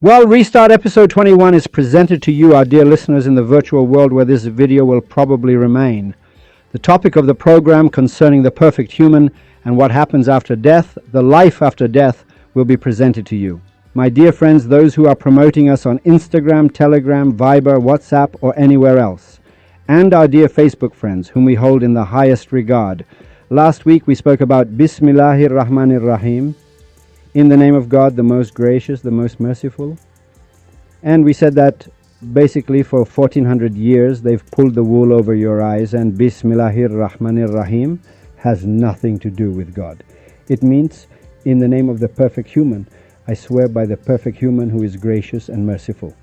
Well, Restart episode 21 is presented to you, our dear listeners, in the virtual world where this video will probably remain. The topic of the program concerning the perfect human and what happens after death, the life after death, will be presented to you. My dear friends, those who are promoting us on Instagram, Telegram, Viber, WhatsApp, or anywhere else, and our dear Facebook friends, whom we hold in the highest regard. Last week we spoke about Bismillahir Rahmanir Rahim, in the name of God, the most gracious, the most merciful. And we said that basically for 1400 years they've pulled the wool over your eyes, and Bismillahir Rahmanir Rahim has nothing to do with God. It means, in the name of the perfect human, I swear by the perfect human who is gracious and merciful.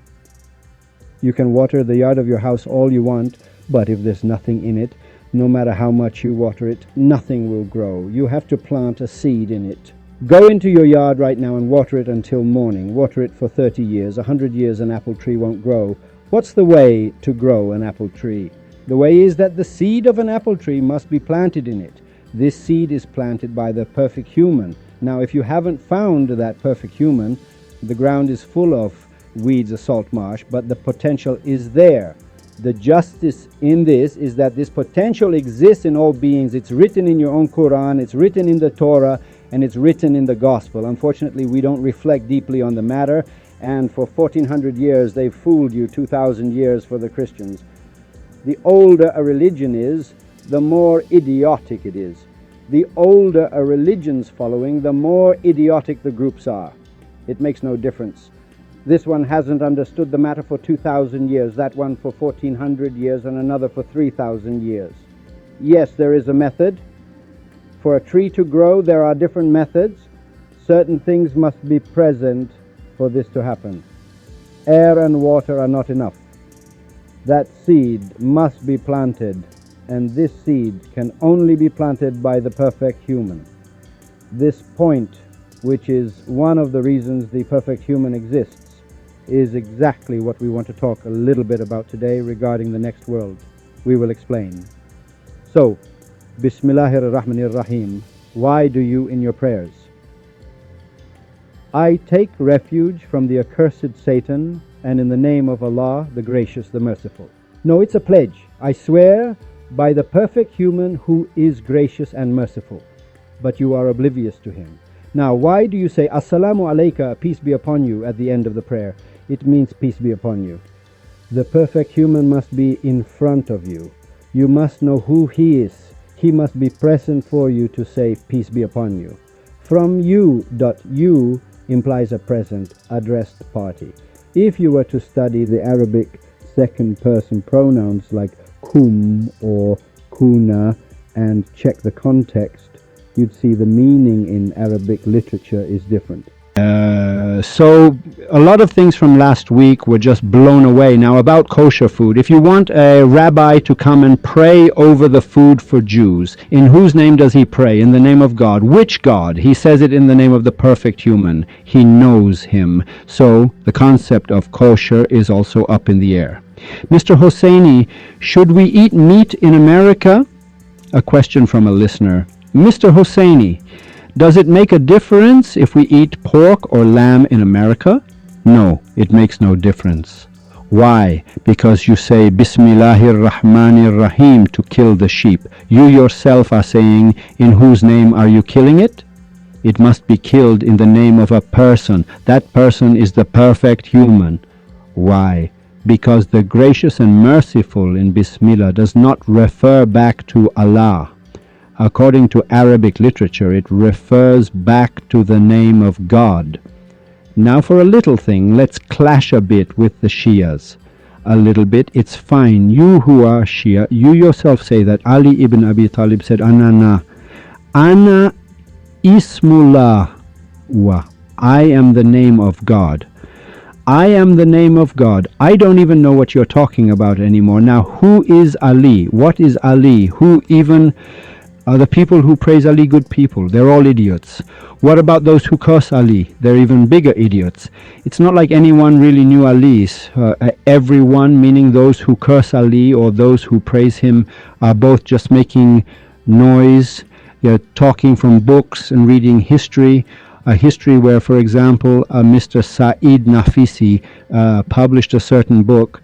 You can water the yard of your house all you want, but if there's nothing in it, no matter how much you water it, nothing will grow. You have to plant a seed in it. Go into your yard right now and water it until morning. Water it for 30 years. 100 years an apple tree won't grow. What's the way to grow an apple tree? The way is that the seed of an apple tree must be planted in it. This seed is planted by the perfect human. Now, if you haven't found that perfect human, the ground is full of weeds, a salt marsh, but the potential is there. The justice in this is that this potential exists in all beings. It's written in your own Quran, it's written in the Torah, and it's written in the gospel. Unfortunately, we don't reflect deeply on the matter, and for 1400 years they've fooled you. 2000 years for the Christians. The older a religion is, the more idiotic it is. The older a religion's following, the more idiotic the groups are. It makes no difference. This one hasn't understood the matter for 2000 years, that one for 1400 years, and another for 3000 years. Yes, there is a method. For a tree to grow, there are different methods. Certain things must be present for this to happen. Air and water are not enough. That seed must be planted, and this seed can only be planted by the perfect human. This point, which is one of the reasons the perfect human exists, is exactly what we want to talk a little bit about today regarding the next world. We will explain. So, Bismillahir Rahmanir Rahim. Why do you in your prayers? I take refuge from the accursed Satan, and in the name of Allah, the gracious, the merciful. No, it's a pledge. I swear by the perfect human who is gracious and merciful. But you are oblivious to him. Now, why do you say Assalamu alayka, peace be upon you, at the end of the prayer? It means peace be upon you. The perfect human must be in front of you. You must know who he is. He must be present for you to say peace be upon you. From you implies a present addressed party. If you were to study the Arabic second person pronouns like kum or kuna and check the context, you'd see the meaning in Arabic literature is different. So a lot of things from last week were just blown away. Now about kosher food. If you want a rabbi to come and pray over the food for Jews, in whose name does he pray? In the name of God. Which God? He says it in the name of the perfect human. He knows him. So the concept of kosher is also up in the air. Mr. Hosseini, should we eat meat in America? A question from a listener. Mr. Hosseini, does it make a difference if we eat pork or lamb in America? No, it makes no difference. Why? Because you say Bismillahir Rahmanir Rahim to kill the sheep. You yourself are saying, in whose name are you killing it? It must be killed in the name of a person. That person is the perfect human. Why? Because the gracious and merciful in Bismillah does not refer back to Allah. According to Arabic literature, it refers back to the name of God. Now for a little thing, let's clash a bit with the Shias. A little bit, it's fine. You who are Shia, you yourself say that Ali ibn Abi Talib said, Ana Ismullah wa. I am the name of God. I am the name of God. I don't even know what you're talking about anymore. Now, who is Ali? What is Ali? Who even are the people who praise Ali good people? They're all idiots. What about those who curse Ali? They're even bigger idiots. It's not like anyone really knew Ali. Everyone, meaning those who curse Ali or those who praise him, are both just making noise. They're talking from books and reading history. a history where, for example, Mr. Saeed Nafisi published a certain book,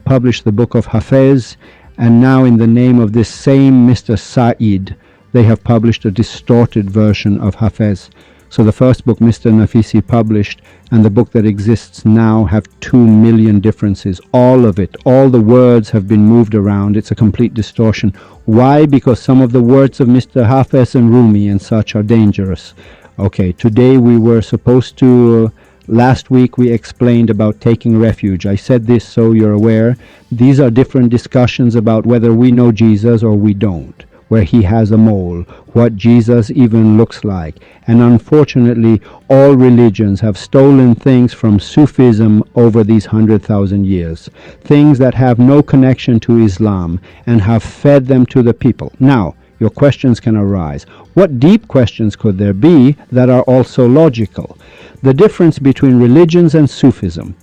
published the book of Hafez, and now in the name of this same Mr. Saeed, they have published a distorted version of Hafez. So the first book Mr. Nafisi published and the book that exists now have 2 million differences. All of it, all the words have been moved around. It's a complete distortion. Why? Because some of the words of Mr. Hafez and Rumi and such are dangerous. Okay, today we were supposed to, last week we explained about taking refuge. I said this so you're aware. These are different discussions about whether we know Jesus or we don't, where he has a mole, what Jesus even looks like. And unfortunately, all religions have stolen things from Sufism over these 100,000 years, things that have no connection to Islam, and have fed them to the people. Now, your questions can arise. What deep questions could there be that are also logical? The difference between religions and Sufism.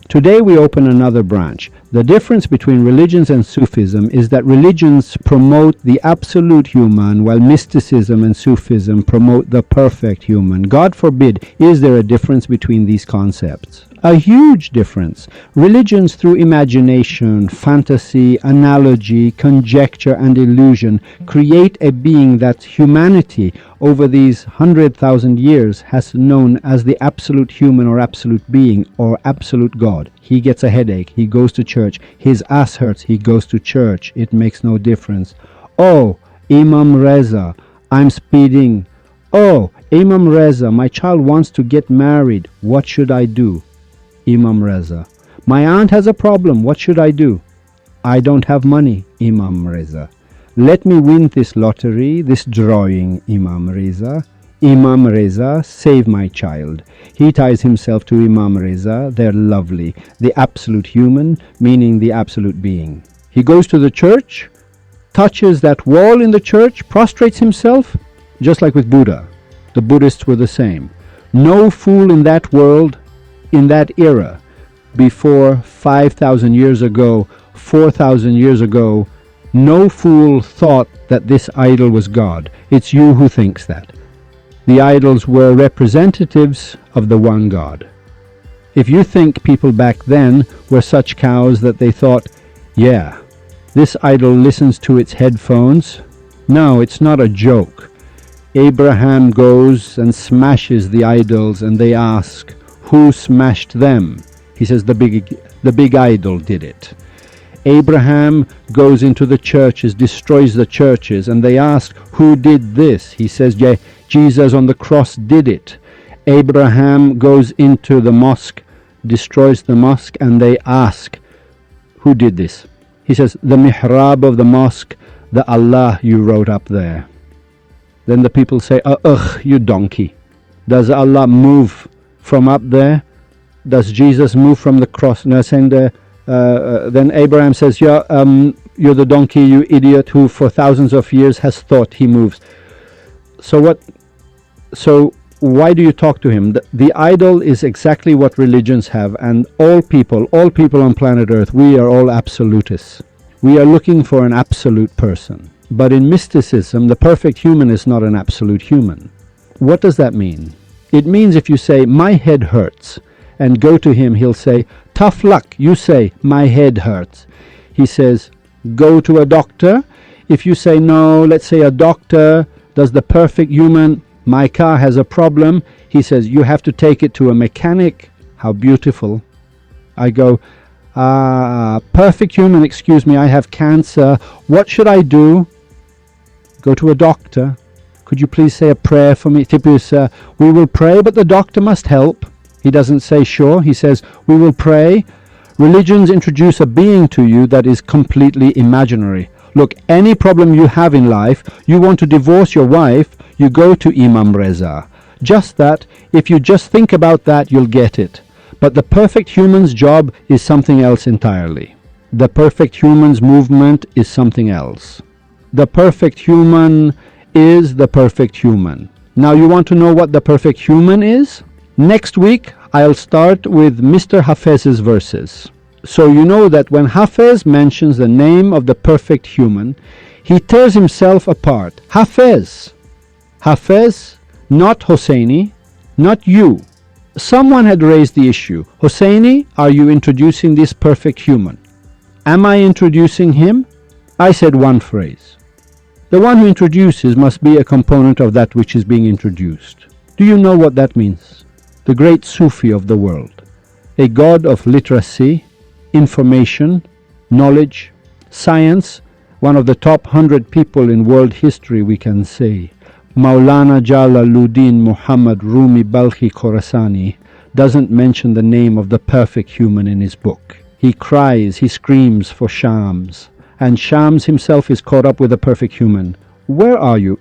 Today we open another branch. The difference between religions and Sufism is that religions promote the absolute human, while mysticism and Sufism promote the perfect human. God forbid, is there a difference between these concepts? A huge difference. Religions, through imagination, fantasy, analogy, conjecture, and illusion, create a being that humanity over these 100,000 years has known as the absolute human or absolute being or absolute God. He gets a headache, he goes to church. His ass hurts, he goes to church. It makes no difference. Oh, Imam Reza, I'm speeding. Oh, Imam Reza, my child wants to get married. What should I do? Imam Reza, my aunt has a problem. What should I do? I don't have money. Imam Reza, let me win this lottery, this drawing. Imam Reza, Imam Reza, save my child. He ties himself to Imam Reza. They're lovely. The absolute human, meaning the absolute being. He goes to the church, touches that wall in the church, prostrates himself, just like with Buddha. The Buddhists were the same. No fool in that world, in that era, before 5,000 years ago, 4,000 years ago, no fool thought that this idol was God. It's you who thinks that. The idols were representatives of the one God. If you think people back then were such cows that they thought, yeah, this idol listens to its headphones. No, it's not a joke. Abraham goes and smashes the idols and they ask, who smashed them? He says the big idol did it. Abraham goes into the churches, destroys the churches, and they ask, who did this? He says, yeah, Jesus on the cross did it. Abraham goes into the mosque, destroys the mosque, and they ask, who did this? He says, the mihrab of the mosque, the Allah you wrote up there. Then the people say, ugh, you donkey. Does Allah move from up there? Does Jesus move from the cross? No, saying then Abraham says, yeah, you're the donkey, you idiot, who for thousands of years has thought he moves. So why do you talk to him? The idol is exactly what religions have, and all people on planet Earth, we are all absolutists. We are looking for an absolute person. But in mysticism, the perfect human is not an absolute human. What does that mean? It means if you say, my head hurts, and go to him, he'll say, tough luck. You say, my head hurts. He says, go to a doctor. If you say, no, let's say a doctor does the perfect human, my car has a problem. He says, you have to take it to a mechanic. How beautiful. I go, perfect human, excuse me, I have cancer. What should I do? Go to a doctor. Could you please say a prayer for me? We will pray, but the doctor must help. He doesn't say sure. He says, we will pray. Religions introduce a being to you that is completely imaginary. Look, any problem you have in life, you want to divorce your wife, you go to Imam Reza. Just that, if you just think about that, you'll get it. But the perfect human's job is something else entirely. The perfect human's movement is something else. The perfect human is the perfect human. Now you want to know what the perfect human is? Next week I'll start with Mr. Hafez's verses. So you know that when Hafez mentions the name of the perfect human, he tears himself apart. Hafez, not Hosseini, Not you. Someone had raised the issue. Hosseini, are you introducing this perfect human? Am I introducing him? I said one phrase. The one who introduces must be a component of that which is being introduced. Do you know what that means? The great Sufi of the world, a god of literacy, information, knowledge, science, one of the top 100 people in world history, we can say. Maulana Jalaluddin Muhammad Rumi Balkhi Khorasani doesn't mention the name of the perfect human in his book. He cries, he screams for Shams, and Shams himself is caught up with the perfect human. Where are you?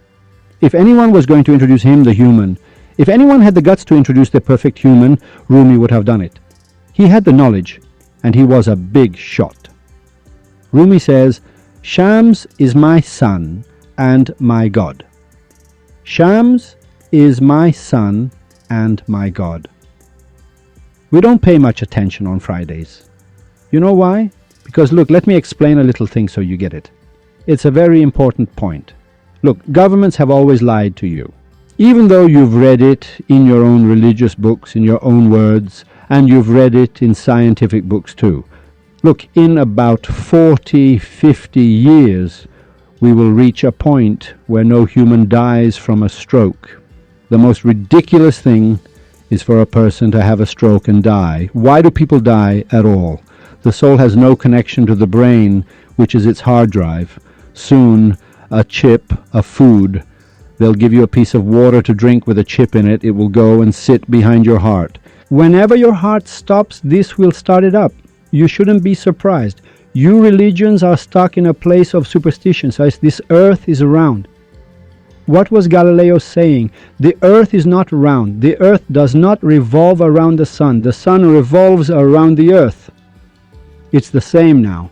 If anyone was going to introduce him, the human, if anyone had the guts to introduce the perfect human, Rumi would have done it. He had the knowledge, and he was a big shot. Rumi says, Shams is my son and my God. Shams is my son and my God. We don't pay much attention on Fridays. You know why? Because look, let me explain a little thing so you get it. It's a very important point. Look, governments have always lied to you. Even though you've read it in your own religious books, in your own words, and you've read it in scientific books too. Look, in about 40, 50 years, we will reach a point where no human dies from a stroke. The most ridiculous thing is for a person to have a stroke and die. Why do people die at all? The soul has no connection to the brain, which is its hard drive. Soon, a chip, a food, they'll give you a piece of water to drink with a chip in it. It will go and sit behind your heart. Whenever your heart stops, this will start it up. You shouldn't be surprised. You religions are stuck in a place of superstition. So this earth is round. What was Galileo saying? The earth is not round. The earth does not revolve around the sun. The sun revolves around the earth. It's the same now.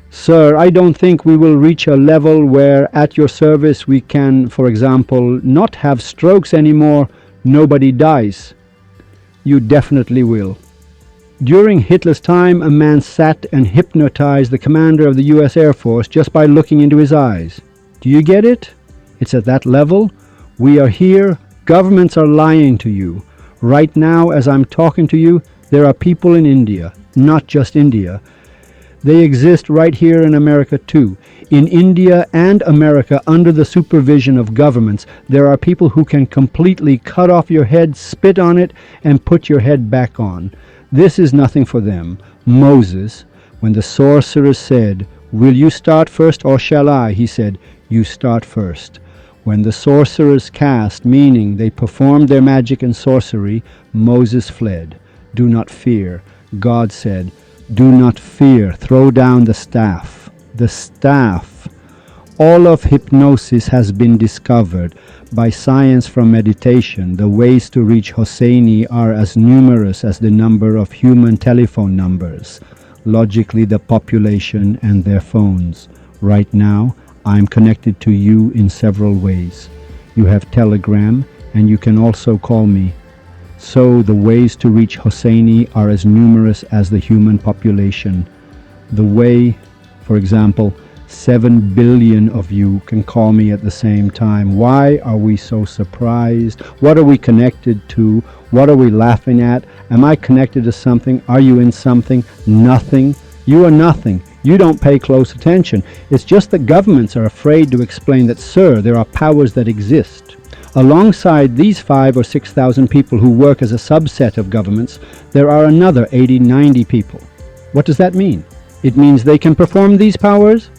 Sir, I don't think we will reach a level where at your service we can, for example, not have strokes anymore. Nobody dies. You definitely will. During Hitler's time, a man sat and hypnotized the commander of the US Air Force just by looking into his eyes. Do you get it? It's at that level. We are here. Governments are lying to you. Right now, as I'm talking to you, there are people in India, not just India. They exist right here in America too. In India and America, under the supervision of governments, there are people who can completely cut off your head, spit on it, and put your head back on. This is nothing for them. Moses, when the sorcerer said, "Will you start first or shall I?" he said, "You start first." When the sorcerers cast, meaning they performed their magic and sorcery, Moses fled. Do not fear. God said, do not fear. Throw down the staff. The staff. All of hypnosis has been discovered. By science from meditation, the ways to reach Hosseini are as numerous as the number of human telephone numbers. Logically, the population and their phones. Right now, I am connected to you in several ways. You have Telegram, and you can also call me. So the ways to reach Hosseini are as numerous as the human population. The way, for example, 7 billion of you can call me at the same time. Why are we so surprised? What are we connected to? What are we laughing at? Am I connected to something? Are you in something? Nothing. You are nothing. You don't pay close attention. It's just that governments are afraid to explain that, sir, there are powers that exist. Alongside these 5,000 or 6,000 people who work as a subset of governments, there are another 80, 90 people. What does that mean? It means they can perform these powers?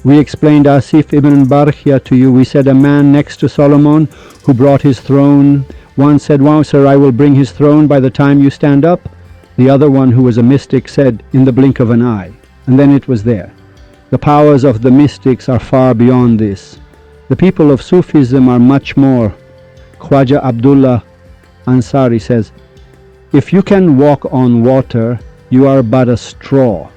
We explained Asif ibn Barkhia to you. We said a man next to Solomon who brought his throne. One said, wow, sir, I will bring his throne by the time you stand up. The other one, who was a mystic, said, in the blink of an eye. And then it was there. The powers of the mystics are far beyond this. The people of Sufism are much more. Khwaja Abdullah Ansari says, if you can walk on water, you are but a straw.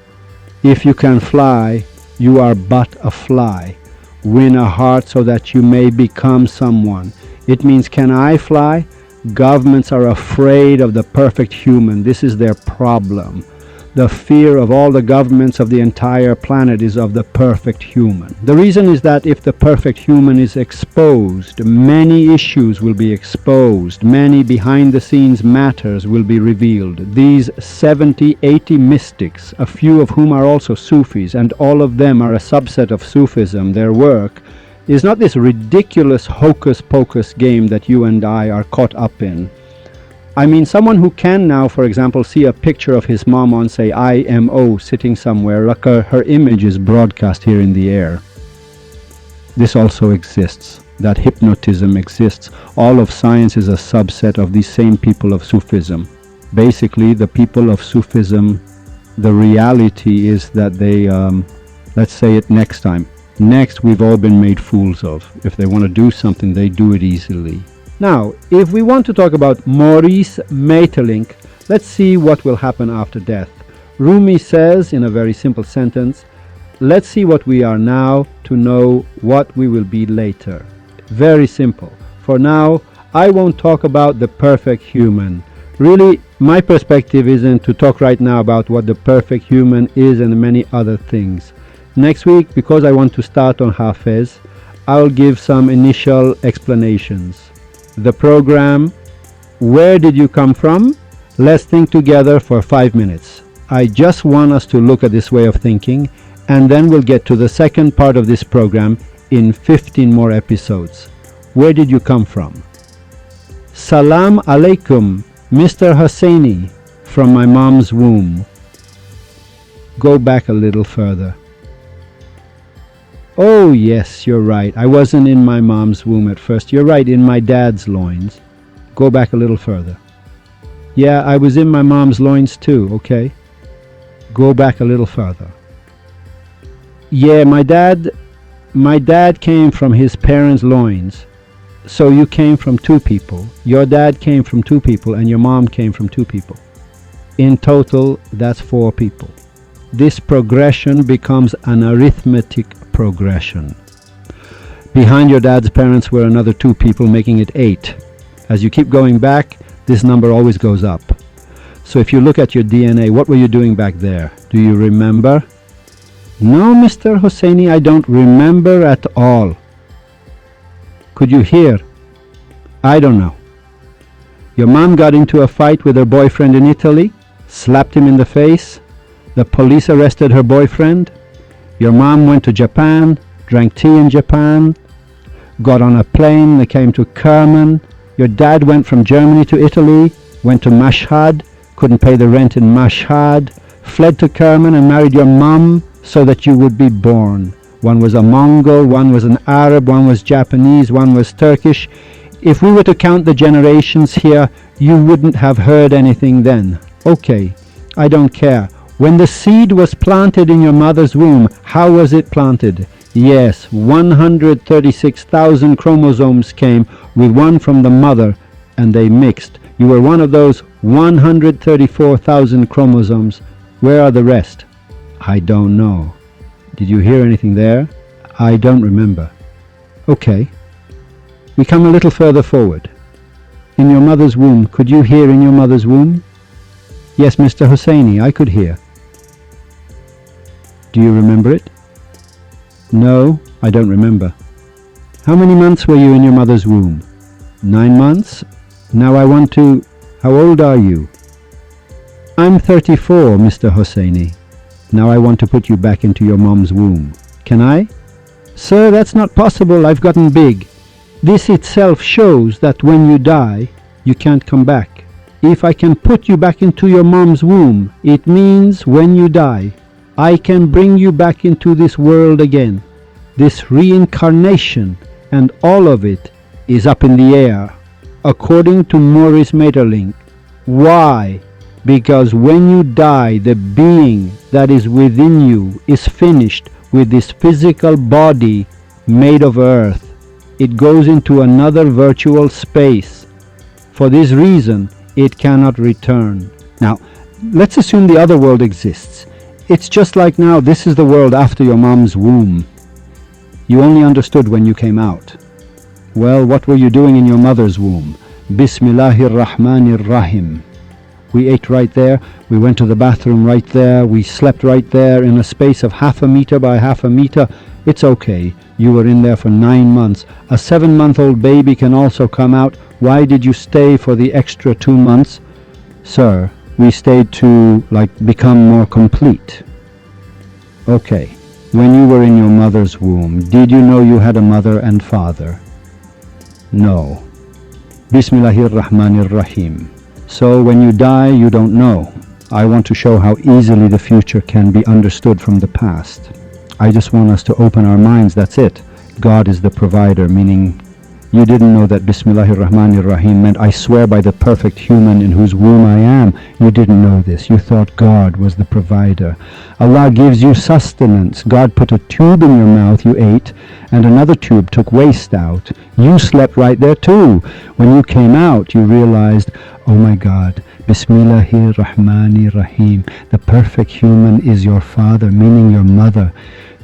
If you can fly, you are but a fly. Win a heart so that you may become someone. It means, can I fly? Governments are afraid of the perfect human. This is their problem. the fear of all the governments of the entire planet is of the perfect human. The reason is that if the perfect human is exposed, many issues will be exposed, many behind-the-scenes matters will be revealed. These 70, 80 mystics, a few of whom are also Sufis, and all of them are a subset of Sufism, their work is not this ridiculous hocus-pocus game that you and I are caught up in. I mean, someone who can now, for example, see a picture of his mom on, say, IMO sitting somewhere, like her image is broadcast here in the air. This also exists. That hypnotism exists. All of science is a subset of these same people of Sufism. Basically, the people of Sufism, the reality is that they, let's say it next time. Next, we've all been made fools of. If they want to do something, they do it easily. Now, if we want to talk about Maurice Maeterlinck, let's see what will happen after death. Rumi says in a very simple sentence, let's see what we are now to know what we will be later. Very simple. For now, I won't talk about the perfect human. Really, my perspective isn't to talk right now about what the perfect human is and many other things. Next week, because I want to start on Hafez, I'll give some initial explanations. The program, where did you come from? Let's think together for 5 minutes. I just want us to look at this way of thinking, and then we'll get to the second part of this program in 15 more episodes. Where did you come from? Salam alaikum, Mr. Hosseini, from my mom's womb. Go back a little further. Oh yes, you're right. I wasn't in my mom's womb at first. You're right, in my dad's loins. Go back a little further. Yeah, I was in my mom's loins too, okay? Go back a little further. Yeah, my dad came from his parents' loins. So you came from two people. Your dad came from two people and your mom came from two people. In total, that's 4 people. This progression becomes an arithmetic progression. Behind your dad's parents were another 2 people, making it 8. As you keep going back, this number always goes up. So if you look at your DNA, what were you doing back there? Do you remember? No, Mr. Hosseini, I don't remember at all. Could you hear? I don't know. Your mom got into a fight with her boyfriend in Italy, slapped him in the face. The police arrested her boyfriend. Your mom went to Japan, drank tea in Japan, got on a plane, they came to Kerman. Your dad went from Germany to Italy, went to Mashhad, couldn't pay the rent in Mashhad, fled to Kerman and married your mom so that you would be born. One was a Mongol, one was an Arab, one was Japanese, one was Turkish. If we were to count the generations here, you wouldn't have heard anything then. Okay, I don't care. When the seed was planted in your mother's womb, how was it planted? Yes, 136,000 chromosomes came with one from the mother, and they mixed. You were one of those 134,000 chromosomes. Where are the rest? I don't know. Did you hear anything there? I don't remember. Okay. We come a little further forward. In your mother's womb, could you hear in your mother's womb? Yes, Mr. Hosseini, I could hear. Do you remember it? No, I don't remember. How many months were you in your mother's womb? 9 months? Now I want to... How old are you? I'm 34, Mr. Hosseini. Now I want to put you back into your mom's womb. Can I? Sir, that's not possible. I've gotten big. This itself shows that when you die, you can't come back. If I can put you back into your mom's womb, it means when you die, I can bring you back into this world again. This reincarnation and all of it is up in the air, according to Maurice Maeterlinck. Why? Because when you die, the being that is within you is finished with this physical body made of earth. It goes into another virtual space. For this reason, it cannot return. Now, let's assume the other world exists. It's just like now, this is the world after your mom's womb. You only understood when you came out. Well, what were you doing in your mother's womb? Bismillahir Rahmanir Rahim. We ate right there. We went to the bathroom right there. We slept right there in a space of half a meter by half a meter. It's okay. You were in there for 9 months. A 7-month-old baby can also come out. Why did you stay for the extra 2 months? Sir, we stayed to, become more complete. Okay. When you were in your mother's womb, did you know you had a mother and father? No. Bismillahirrahmanirrahim. So when you die, you don't know. I want to show how easily the future can be understood from the past. I just want us to open our minds, that's it. God is the provider, meaning you didn't know that Bismillahirrahmanirrahim meant I swear by the perfect human in whose womb I am. You didn't know this. You thought God was the provider. Allah gives you sustenance. God put a tube in your mouth, you ate, and another tube took waste out. You slept right there too. When you came out, you realized, oh my God, Bismillahirrahmanirrahim. The perfect human is your father, meaning your mother.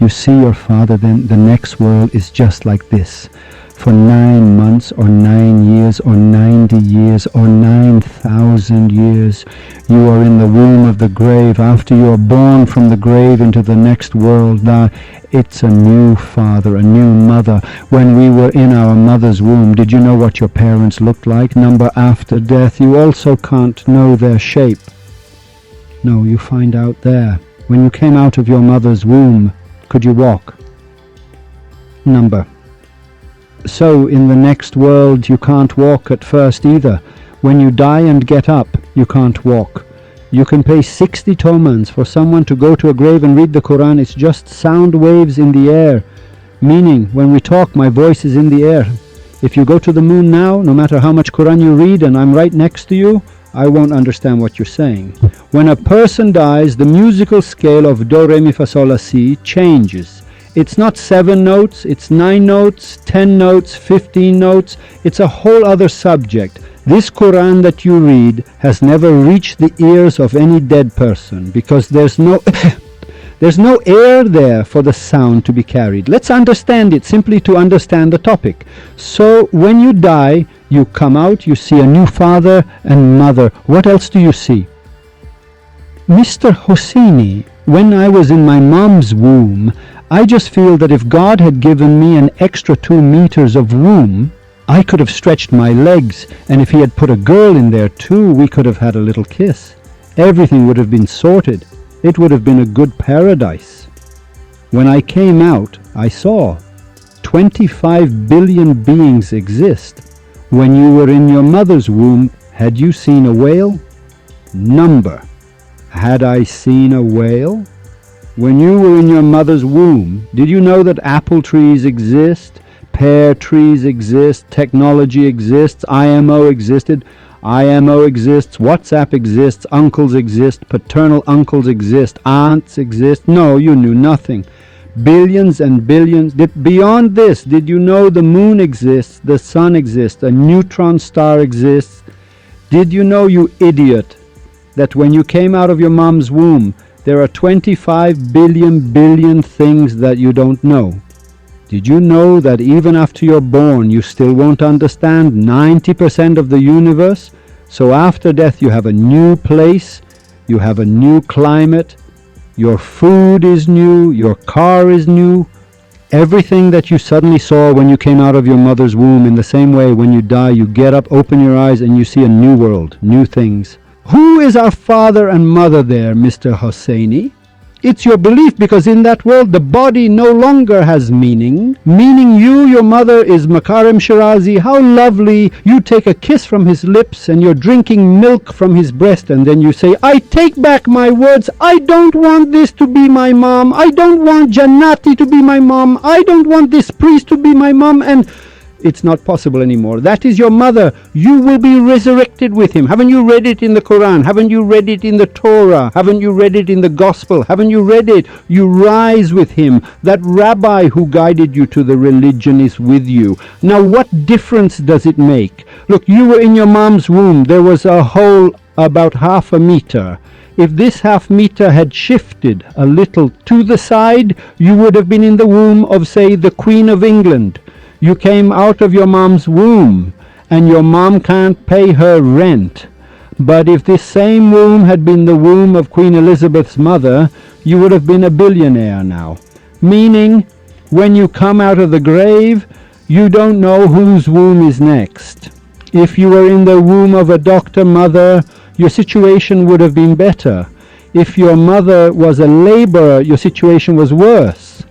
You see your father, then the next world is just like this. For 9 months or 9 years or 90 years or 9,000 years, you are in the womb of the grave. After you are born from the grave into the next world, now it's a new father, a new mother. When we were in our mother's womb, did you know what your parents looked like? Number after death, you also can't know their shape. No, you find out there. When you came out of your mother's womb, could you walk? Number. So in the next world you can't walk at first either. When you die and get up, you can't walk. You can pay 60 tomans for someone to go to a grave and read the Quran. It's just sound waves in the air. Meaning, when we talk, my voice is in the air. If you go to the moon now, no matter how much Quran you read and I'm right next to you, I won't understand what you're saying. When a person dies, the musical scale of Do, Re, Mi, Fa, Sol, La, Si changes. It's not 7 notes, it's 9 notes, 10 notes, 15 notes. It's a whole other subject. This Quran that you read has never reached the ears of any dead person because there's no air there for the sound to be carried. Let's understand it simply to understand the topic. So when you die, you come out, you see a new father and mother. What else do you see? Mr. Hosseini, when I was in my mom's womb, I just feel that if God had given me an extra 2 meters of womb, I could have stretched my legs, and if he had put a girl in there too, we could have had a little kiss. Everything would have been sorted. It would have been a good paradise. When I came out, I saw 25 billion beings exist. When you were in your mother's womb, had you seen a whale? Number. Had I seen a whale? When you were in your mother's womb, did you know that apple trees exist, pear trees exist, technology exists, IMO existed, IMO exists, WhatsApp exists, uncles exist, paternal uncles exist, aunts exist? No, you knew nothing. Billions and billions. Beyond this, did you know the moon exists, the sun exists, a neutron star exists? Did you know, you idiot, that when you came out of your mom's womb, there are 25 billion things that you don't know? Did you know that even after you're born, you still won't understand 90% of the universe? So after death, you have a new place, you have a new climate, your food is new, your car is new. Everything that you suddenly saw when you came out of your mother's womb, in the same way, when you die, you get up, open your eyes, and you see a new world, new things. Who is our father and mother there, Mr. Hosseini? It's your belief, because in that world the body no longer has meaning. Meaning you, your mother, is Makarim Shirazi. How lovely. You take a kiss from his lips and you're drinking milk from his breast, and then you say, I take back my words. I don't want this to be my mom. I don't want Jannati to be my mom. I don't want this priest to be my mom. And it's not possible anymore. That is your mother. You will be resurrected with him. Haven't you read it in the Quran? Haven't you read it in the Torah? Haven't you read it in the Gospel? Haven't you read it? You rise with him. That rabbi who guided you to the religion is with you. Now what difference does it make? Look, you were in your mom's womb. There was a hole about half a meter. If this half meter had shifted a little to the side, you would have been in the womb of, say, the Queen of England. You came out of your mom's womb, and your mom can't pay her rent. But if this same womb had been the womb of Queen Elizabeth's mother, you would have been a billionaire now. Meaning, when you come out of the grave, you don't know whose womb is next. If you were in the womb of a doctor mother, your situation would have been better. If your mother was a laborer, your situation was worse.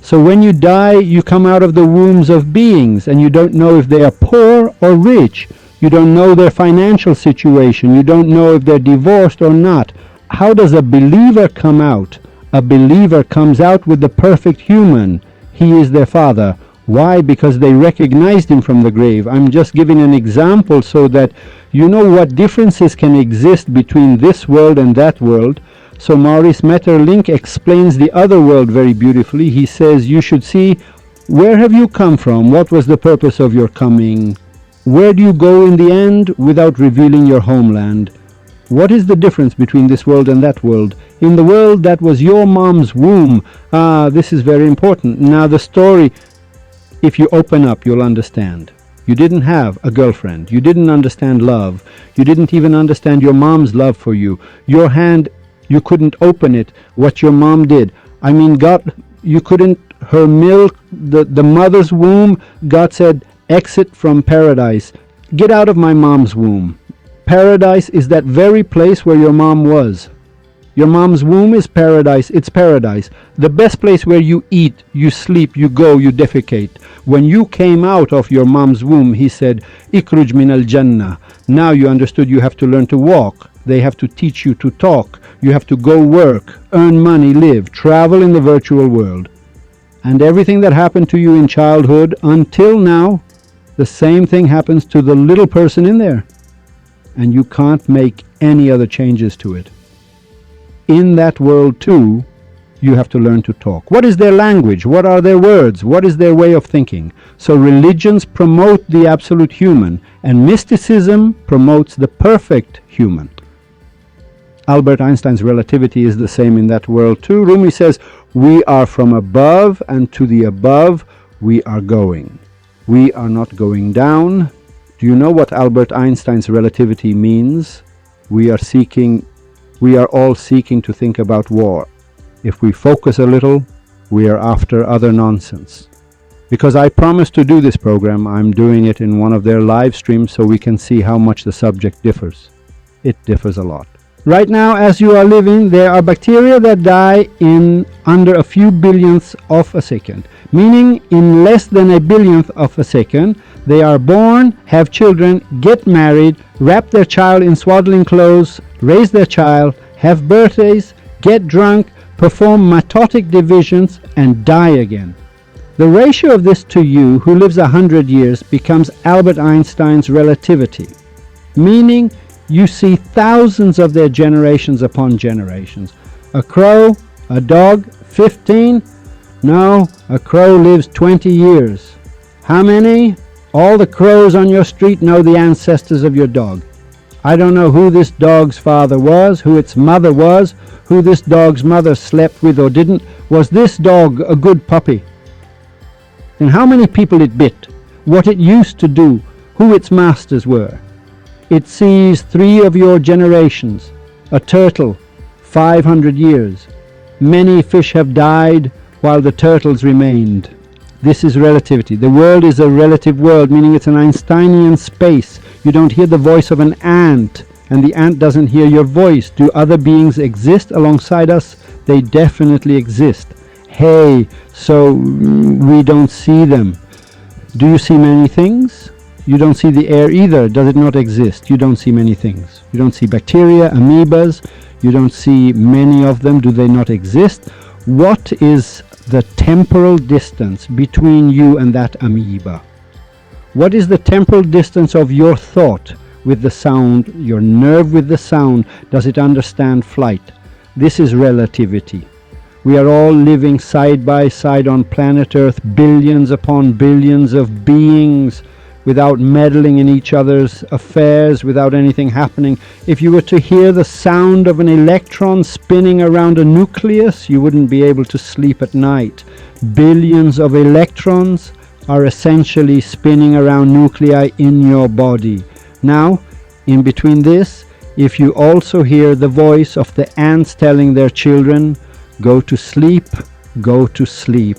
So when you die, you come out of the wombs of beings, and you don't know if they are poor or rich. You don't know their financial situation. You don't know if they're divorced or not. How does a believer come out? A believer comes out with the perfect human. He is their father. Why? Because they recognized him from the grave. I'm just giving an example so that you know what differences can exist between this world and that world. So Maurice Maeterlinck explains the other world very beautifully. He says you should see, where have you come from? What was the purpose of your coming? Where do you go in the end without revealing your homeland? What is the difference between this world and that world? In the world that was your mom's womb. This is very important. Now the story, if you open up, you'll understand. You didn't have a girlfriend. You didn't understand love. You didn't even understand your mom's love for you. Your hand, you couldn't open it. What your mom did. I mean, God, you couldn't, her milk, the mother's womb, God said, exit from paradise. Get out of my mom's womb. Paradise is that very place where your mom was. Your mom's womb is paradise. It's paradise. The best place where you eat, you sleep, you go, you defecate. When you came out of your mom's womb, he said, Ikruj min al-Jannah. Now you understood you have to learn to walk. They have to teach you to talk. You have to go work, earn money, live, travel in the virtual world. And everything that happened to you in childhood until now, the same thing happens to the little person in there. And you can't make any other changes to it. In that world too, you have to learn to talk. What is their language? What are their words? What is their way of thinking? So religions promote the absolute human, and mysticism promotes the perfect human. Albert Einstein's relativity is the same in that world too. Rumi says, we are from above, and to the above we are going. We are not going down. Do you know what Albert Einstein's relativity means? We are all seeking to think about war. If we focus a little, we are after other nonsense. Because I promised to do this program, I'm doing it in one of their live streams so we can see how much the subject differs. It differs a lot. Right now, as you are living, there are bacteria that die in under a few billionths of a second. Meaning, in less than a billionth of a second, they are born, have children, get married, wrap their child in swaddling clothes, raise their child, have birthdays, get drunk, perform mitotic divisions, and die again. The ratio of this to you, who lives 100 years, becomes Albert Einstein's relativity. Meaning, you see thousands of their generations upon generations. A crow, a dog, 15? No, a crow lives 20 years. How many? All the crows on your street know the ancestors of your dog. I don't know who this dog's father was, who its mother was, who this dog's mother slept with or didn't. Was this dog a good puppy? And how many people it bit, what it used to do, who its masters were. It sees 3 of your generations. A turtle, 500 years. Many fish have died while the turtles remained. This is relativity. The world is a relative world, meaning it's an Einsteinian space. You don't hear the voice of an ant, and the ant doesn't hear your voice. Do other beings exist alongside us? They definitely exist. Hey, so we don't see them. Do you see many things? You don't see the air either. Does it not exist? You don't see many things. You don't see bacteria, amoebas. You don't see many of them. Do they not exist? What is the temporal distance between you and that amoeba? What is the temporal distance of your thought with the sound, your nerve with the sound? Does it understand flight? This is relativity. We are all living side by side on planet Earth, billions upon billions of beings, without meddling in each other's affairs, without anything happening. If you were to hear the sound of an electron spinning around a nucleus, you wouldn't be able to sleep at night. Billions of electrons are essentially spinning around nuclei in your body. Now, in between this, If you also hear the voice of the ants telling their children, go to sleep, go to sleep.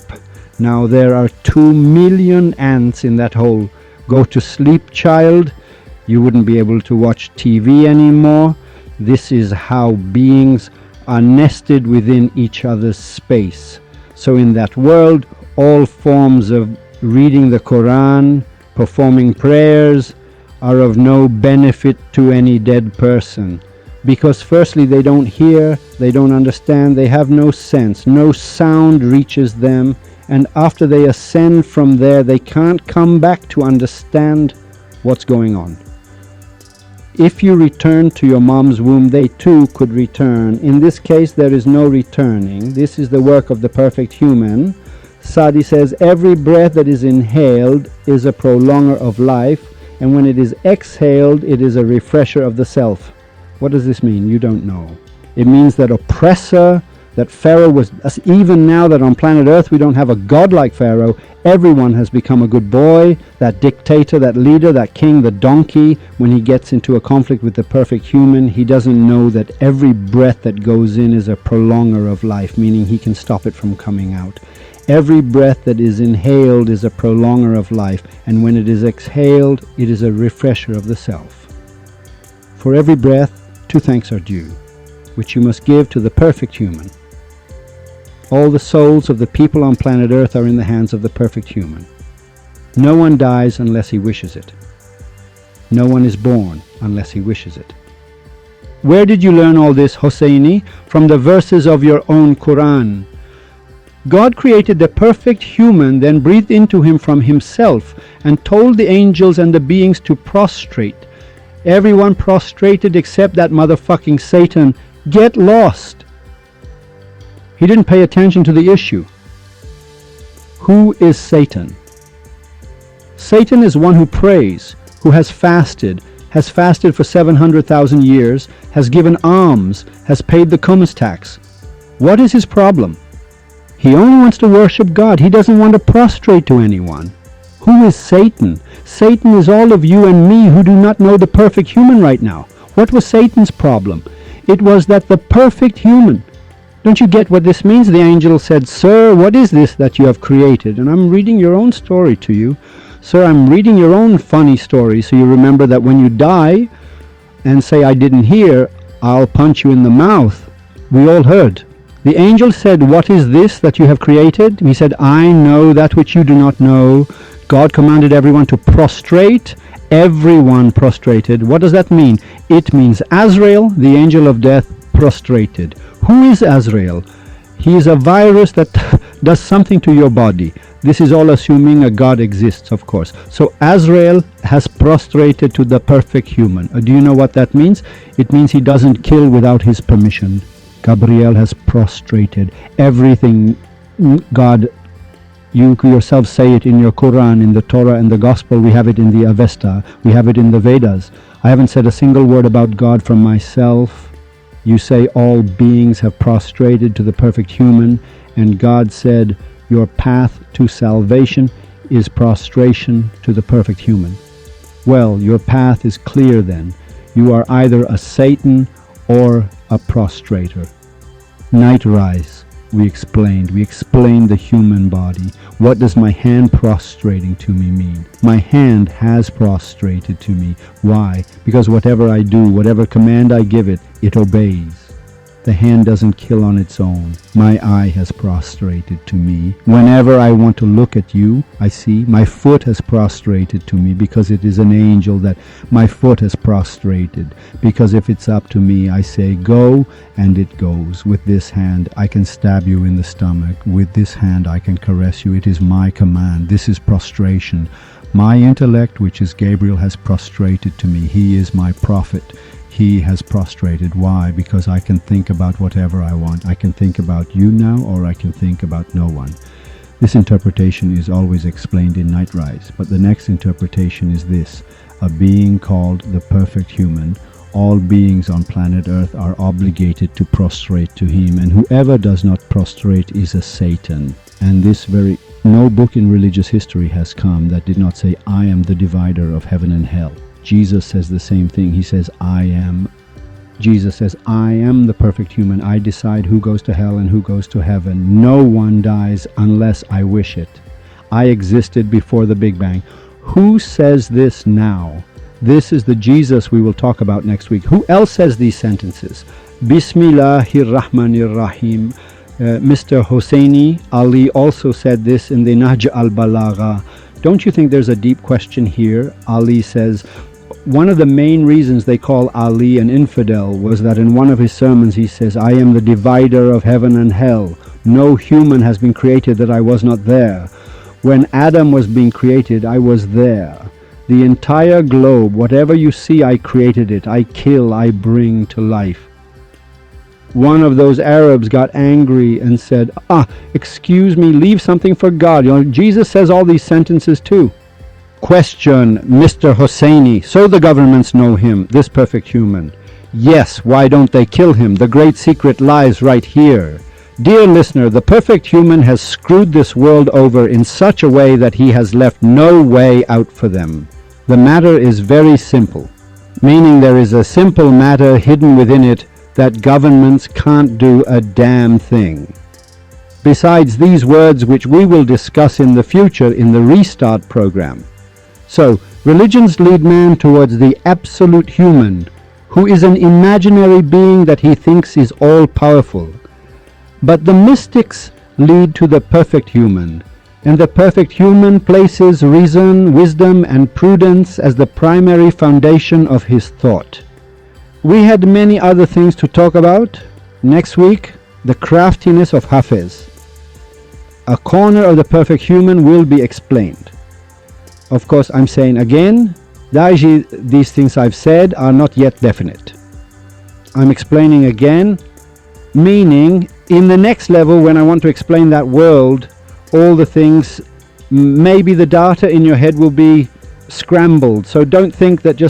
Now there are 2 million ants in that hole. Go to sleep, child. You wouldn't be able to watch TV anymore. This is how beings are nested within each other's space. So in that world, all forms of reading the Quran, performing prayers, are of no benefit to any dead person. Because firstly, they don't hear, they don't understand, they have no sense, no sound reaches them, and after they ascend from there, they can't come back to understand what's going on. If you return to your mom's womb, they too could return. In this case, there is no returning. This is the work of the perfect human. Sadi says, every breath that is inhaled is a prolonger of life, and when it is exhaled, it is a refresher of the self. What does this mean? You don't know. It means that oppressor, that Pharaoh was, even now that on planet Earth we don't have a god like Pharaoh, everyone has become a good boy. That dictator, that leader, that king, the donkey, when he gets into a conflict with the perfect human, he doesn't know that every breath that goes in is a prolonger of life, meaning he can stop it from coming out. Every breath that is inhaled is a prolonger of life, and when it is exhaled, it is a refresher of the self. For every breath, 2 thanks are due, which you must give to the perfect human. All the souls of the people on planet Earth are in the hands of the perfect human. No one dies unless he wishes it. No one is born unless he wishes it. Where did you learn all this, Hosseini? From the verses of your own Quran. God created the perfect human, then breathed into him from himself, and told the angels and the beings to prostrate. Everyone prostrated except that motherfucking Satan. Get lost! He didn't pay attention to the issue. Who is Satan? Satan is one who prays, who has fasted for 700,000 years, has given alms, has paid the Khums tax. What is his problem? He only wants to worship God. He doesn't want to prostrate to anyone. Who is Satan? Satan is all of you and me who do not know the perfect human right now. What was Satan's problem? It was that the perfect human. Don't you get what this means? The angel said, Sir, what is this that you have created? And I'm reading your own story to you. Sir, I'm reading your own funny story, so you remember that when you die and say, I didn't hear, I'll punch you in the mouth. We all heard. The angel said, what is this that you have created? He said, I know that which you do not know. God commanded everyone to prostrate. Everyone prostrated. What does that mean? It means Azrael, the angel of death, prostrated. Who is Azrael? He is a virus that does something to your body. This is all assuming a God exists, of course. So Azrael has prostrated to the perfect human. Do you know what that means? It means he doesn't kill without his permission. Gabriel has prostrated. Everything God, you yourself say it in your Quran, in the Torah and the Gospel. We have it in the Avesta. We have it in the Vedas. I haven't said a single word about God from myself. You say all beings have prostrated to the perfect human, and God said your path to salvation is prostration to the perfect human. Well, your path is clear then. You are either a Satan or a prostrator. Night rise, we explained the human body. What does my hand prostrating to me mean? My hand has prostrated to me. Why? Because whatever I do, whatever command I give it, it obeys. The hand doesn't kill on its own. My eye has prostrated to me. Whenever I want to look at you, I see. My foot has prostrated to me because it is an angel that my foot has prostrated. Because if it's up to me, I say go, and it goes. With this hand, I can stab you in the stomach. With this hand, I can caress you. It is my command. This is prostration. My intellect, which is Gabriel, has prostrated to me. He is my prophet. He has prostrated. Why? Because I can think about whatever I want. I can think about you now, or I can think about no one. This interpretation is always explained in Night Rise, but the next interpretation is this: a being called the perfect human. All beings on planet Earth are obligated to prostrate to him, and whoever does not prostrate is a Satan. And no book in religious history has come that did not say, I am the divider of heaven and hell. Jesus says the same thing. He says, I am Jesus says, I am the perfect human. I decide who goes to hell and who goes to heaven. No one dies unless I wish it. I existed before the Big Bang. Who says this now? This is the Jesus we will talk about next week. Who else says these sentences? Bismillahir Rahmanir Rahim. Mr. Hosseini Ali also said this in the Nahj al-Balagha. Don't you think there's a deep question here? Ali says, one of the main reasons they call Ali an infidel was that in one of his sermons he says, I am the divider of heaven and hell. No human has been created that I was not there. When Adam was being created, I was there. The entire globe, whatever you see, I created it. I kill, I bring to life. One of those Arabs got angry and said, excuse me, leave something for God. Jesus says all these sentences too. Question, Mr. Hosseini, so the governments know him, this perfect human. Yes, why don't they kill him? The great secret lies right here. Dear listener, the perfect human has screwed this world over in such a way that he has left no way out for them. The matter is very simple, meaning there is a simple matter hidden within it that governments can't do a damn thing. Besides these words, which we will discuss in the future in the Restart program. So, religions lead man towards the absolute human, who is an imaginary being that he thinks is all-powerful. But the mystics lead to the perfect human, and the perfect human places reason, wisdom, and prudence as the primary foundation of his thought. We had many other things to talk about. Next week, the craftiness of Hafiz. A corner of the perfect human will be explained. Of course, I'm saying again, Daiji, these things I've said are not yet definite. I'm explaining again, meaning in the next level, when I want to explain that world, all the things, maybe the data in your head will be scrambled. So don't think that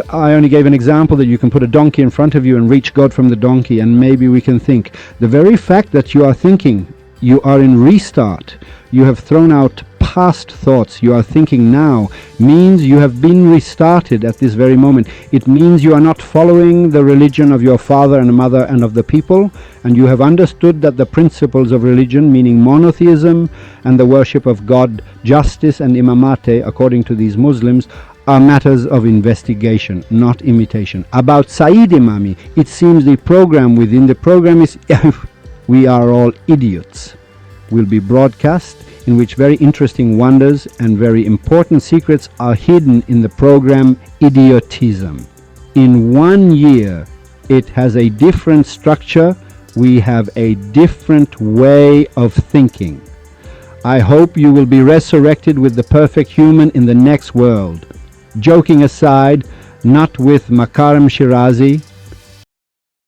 I only gave an example that you can put a donkey in front of you and reach God from the donkey, and maybe we can think. The very fact that you are thinking, you are in restart, you have thrown out past thoughts, you are thinking now, means you have been restarted at this very moment. It means you are not following the religion of your father and mother and of the people, and you have understood that the principles of religion, meaning monotheism and the worship of God, justice and imamate, according to these Muslims, are matters of investigation, not imitation. About Saeed Imami, it seems the program within the program is We Are All Idiots, will be broadcast, in which very interesting wonders and very important secrets are hidden in the program Idiotism. In 1 year, it has a different structure. We have a different way of thinking. I hope you will be resurrected with the perfect human in the next world. Joking aside, not with Makarim Shirazi,